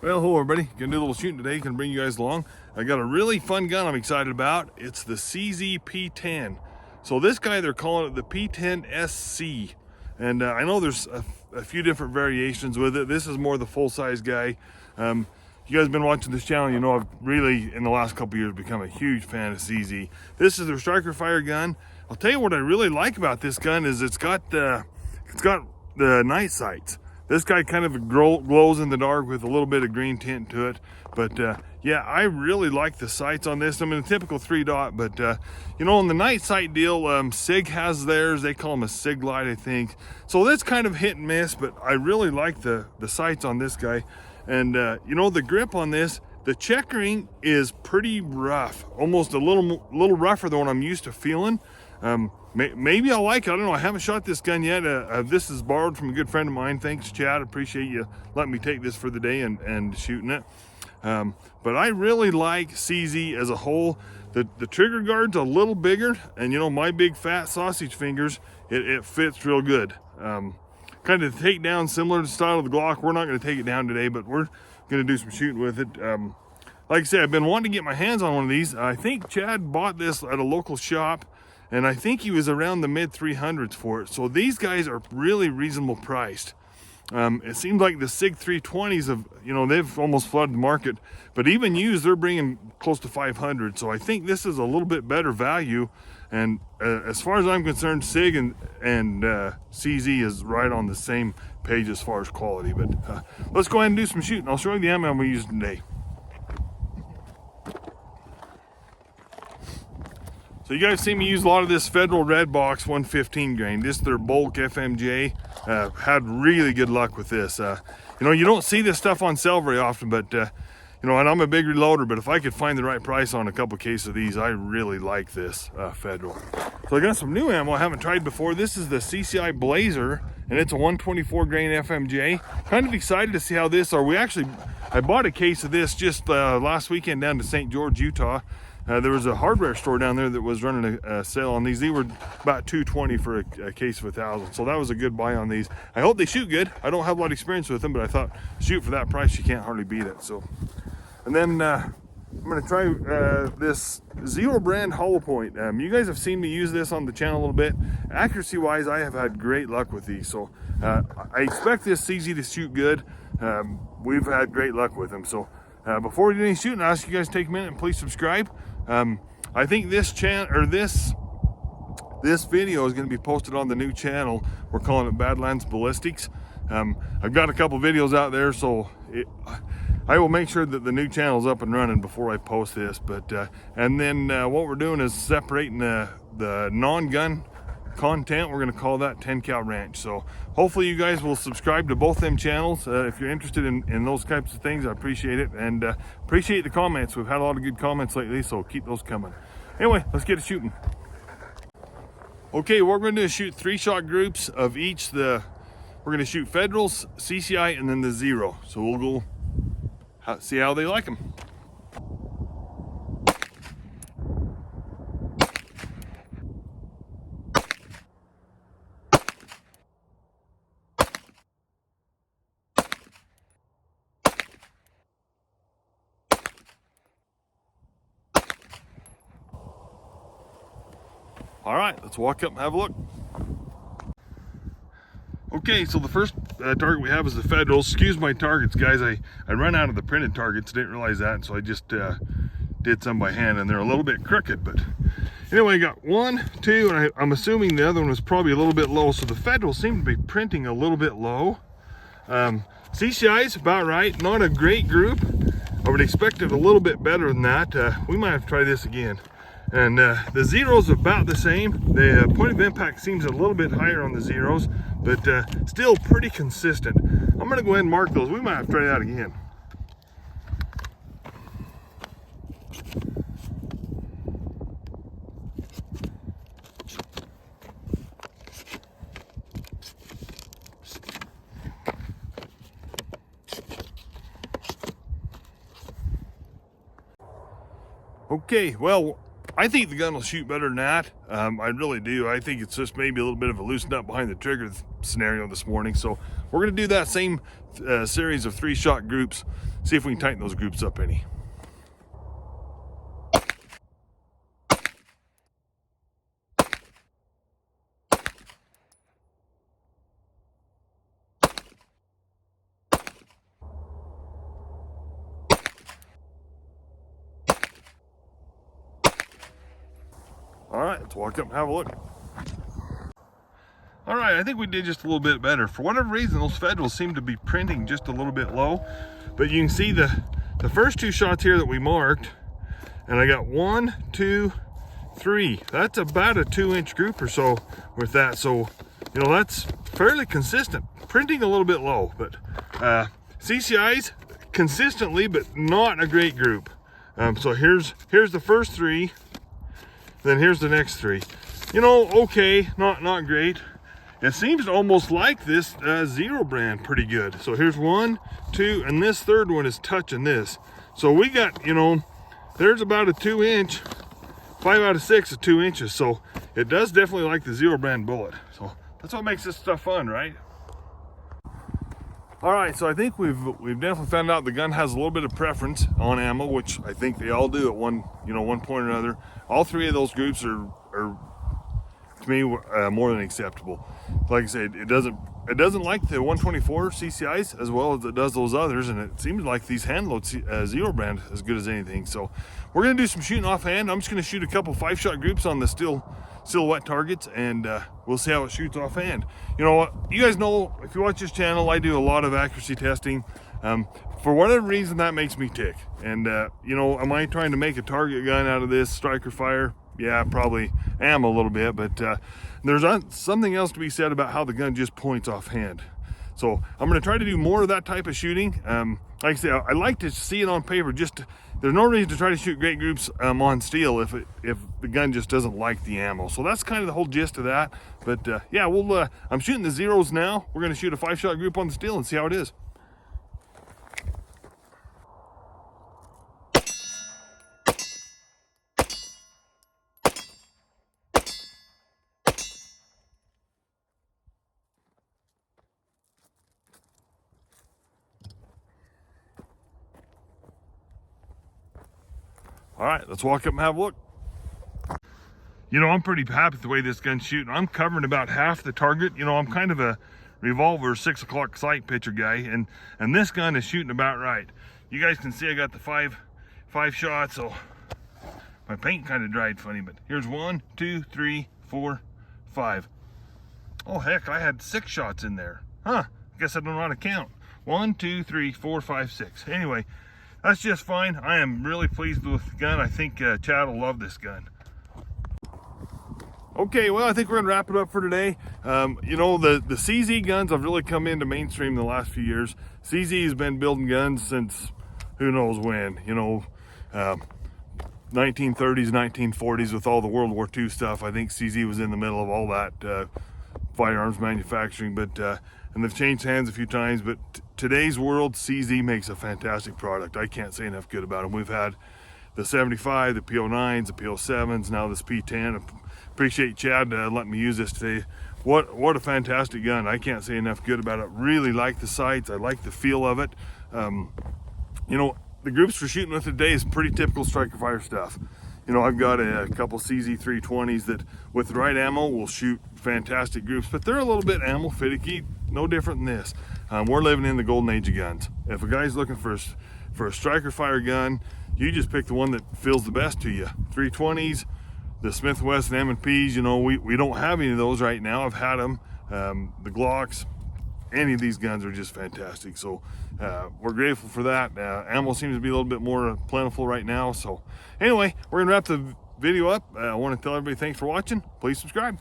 Well, hello everybody. Gonna do a little shooting today. Gonna bring you guys along. I got a really fun gun I'm excited about. It's the CZ P10. So this guy, they're calling it the P10 SC. And I know there's a few different variations with it. This is more the full-size guy. You guys have been watching this channel, you know I've really, in the last couple years, become a huge fan of CZ. This is their striker fire gun. I'll tell you what I really like about this gun is it's got the night sights. This guy kind of glows in the dark with a little bit of green tint to it. But yeah, I really like the sights on this. I mean, a typical 3-dot, but you know, on the night sight deal, SIG has theirs. They call them a SIG light, I think. So that's kind of hit and miss, but I really like the sights on this guy. And you know, the grip on this, the checkering is pretty rough, almost a little rougher than what I'm used to feeling. Maybe I'll like it. I don't know. I haven't shot this gun yet. This is borrowed from a good friend of mine. Thanks, Chad. Appreciate you letting me take this for the day and shooting it. But I really like CZ as a whole. The trigger guard's a little bigger, and you know, my big fat sausage fingers, it fits real good. Kind of take down similar to the style of the Glock. We're not going to take it down today, but we're going to do some shooting with it. Like I said, I've been wanting to get my hands on one of these. I think Chad bought this at a local shop, and I think he was around the mid 300s for it. So these guys are really reasonable priced. It seems like the SIG 320s have, you know, they've almost flooded the market, but even used, they're bringing close to 500. So I think this is a little bit better value. And as far as I'm concerned, SIG and CZ is right on the same page as far as quality. But let's go ahead and do some shooting. I'll show you the ammo I'm using today. So you guys see me use a lot of this Federal Red Box 115 grain. This is their bulk FMJ. Had really good luck with this. You know, you don't see this stuff on sale very often, but you know, and I'm a big reloader, but if I could find the right price on a couple cases of these, I really like this Federal. So I got some new ammo I haven't tried before. This is the CCI Blazer, and it's a 124 grain FMJ. Kind of excited to see how this, I bought a case of this just last weekend down to St. George, Utah. There was a hardware store down there that was running a sale on these. These were about $220 for a case of 1,000. So that was a good buy on these. I hope they shoot good. I don't have a lot of experience with them, but I thought, shoot, for that price, you can't hardly beat it. So, and then I'm gonna try this Zero brand hollow point. You guys have seen me use this on the channel a little bit. Accuracy wise, I have had great luck with these. So I expect this CZ to shoot good. We've had great luck with them. So before we do any shooting, I ask you guys to take a minute and please subscribe. I think this video is going to be posted on the new channel. We're calling it Badlands Ballistics. I've got a couple videos out there, so I will make sure that the new channel is up and running before I post this. But and then what we're doing is separating the non-gun content. We're going to call that 10 Cal Ranch. So hopefully you guys will subscribe to both them channels. If you're interested in those types of things, I appreciate it, and appreciate the comments. We've had a lot of good comments lately, so keep those coming. Anyway, let's get it shooting. Okay, what we're going to do is shoot 3-shot groups of each. We're going to shoot Federals, CCI, and then the Zero. So we'll go see how they like them. All right, let's walk up and have a look. Okay, so the first target we have is the Federals. Excuse my targets, guys. I ran out of the printed targets, didn't realize that, so I just did some by hand, and they're a little bit crooked. But anyway, I got 1, 2, and I'm assuming the other one was probably a little bit low. So the Federals seem to be printing a little bit low. CCI's about right. Not a great group. I would expect it a little bit better than that. We might have to try this again. And the Zeros about the same. The point of impact seems a little bit higher on the Zeros, but still pretty consistent. I'm gonna go ahead and mark those. We might have to try that again. Okay, well, I think the gun will shoot better than that. I really do. I think it's just maybe a little bit of a loosen up behind the trigger scenario this morning. So we're gonna do that same series of 3-shot groups, see if we can tighten those groups up any. All right, let's walk up and have a look. All right, I think we did just a little bit better. For whatever reason, those federals seem to be printing just a little bit low, but you can see the first 2 shots here that we marked, and I got 1, 2, 3. That's about a 2-inch group or so with that. So, you know, that's fairly consistent. Printing a little bit low, but CCIs consistently, but not a great group. So here's the first 3. Then here's the next 3. You know, okay, not great. It seems to almost like this Zero brand pretty good. So here's 1, 2, and this third one is touching this. So we got, you know, there's about a 2-inch. 5 out of 6 is 2 inches. So it does definitely like the Zero brand bullet. So that's what makes this stuff fun, right? All right, so I think we've definitely found out the gun has a little bit of preference on ammo, which I think they all do at one point or another. All 3 of those groups are to me more than acceptable. Like I said, it doesn't like the 124 CCIs as well as it does those others, and it seems like these handload Zero brand as good as anything. So we're gonna do some shooting offhand. I'm just gonna shoot a couple 5-shot groups on the silhouette targets, and we'll see how it shoots offhand. You know what, you guys know, if you watch this channel, I do a lot of accuracy testing. For whatever reason, that makes me tick. And you know, am I trying to make a target gun out of this striker fire? Yeah, probably am a little bit, but there's something else to be said about how the gun just points offhand. So I'm going to try to do more of that type of shooting. Like I say, I like to see it on paper. There's no reason to try to shoot great groups on steel if the gun just doesn't like the ammo. So that's kind of the whole gist of that. But yeah, I'm shooting the Zeros now. We're going to shoot a 5-shot group on the steel and see how it is. All right, let's walk up and have a look. You know, I'm pretty happy with the way this gun's shooting. I'm covering about half the target. You know, I'm kind of a revolver 6 o'clock sight pitcher guy, and this gun is shooting about right. You guys can see I got the five shots, so my paint kind of dried funny, but here's 1, 2, 3, 4, 5. Oh heck, I had 6 shots in there. Huh, I guess I don't know how to count. 1, 2, 3, 4, 5, 6. Anyway, that's just fine. I am really pleased with the gun. I think Chad will love this gun. Okay, well, I think we're gonna wrap it up for today. You know, the CZ guns have really come into mainstream the last few years. CZ has been building guns since who knows when, you know, 1930s, 1940s with all the World War II stuff. I think CZ was in the middle of all that firearms manufacturing, but and they've changed hands a few times, but today's world, CZ makes a fantastic product. I can't say enough good about them. We've had the 75, the P09s, the P07s, now this P10. Appreciate Chad letting me use this today. What a fantastic gun. I can't say enough good about it. Really like the sights. I like the feel of it. You know, the groups we're shooting with today is pretty typical striker fire stuff. You know, I've got a couple CZ 320s that with the right ammo will shoot fantastic groups, but they're a little bit ammo finicky, no different than this. We're living in the golden age of guns. If a guy's looking for a striker fire gun, you just pick the one that feels the best to you. 320s, the Smith & Wesson M&Ps, you know, we don't have any of those right now. I've had them, the Glocks. Any of these guns are just fantastic. So we're grateful for that. Ammo seems to be a little bit more plentiful right now. So anyway, we're gonna wrap the video up. I want to tell everybody thanks for watching. Please subscribe.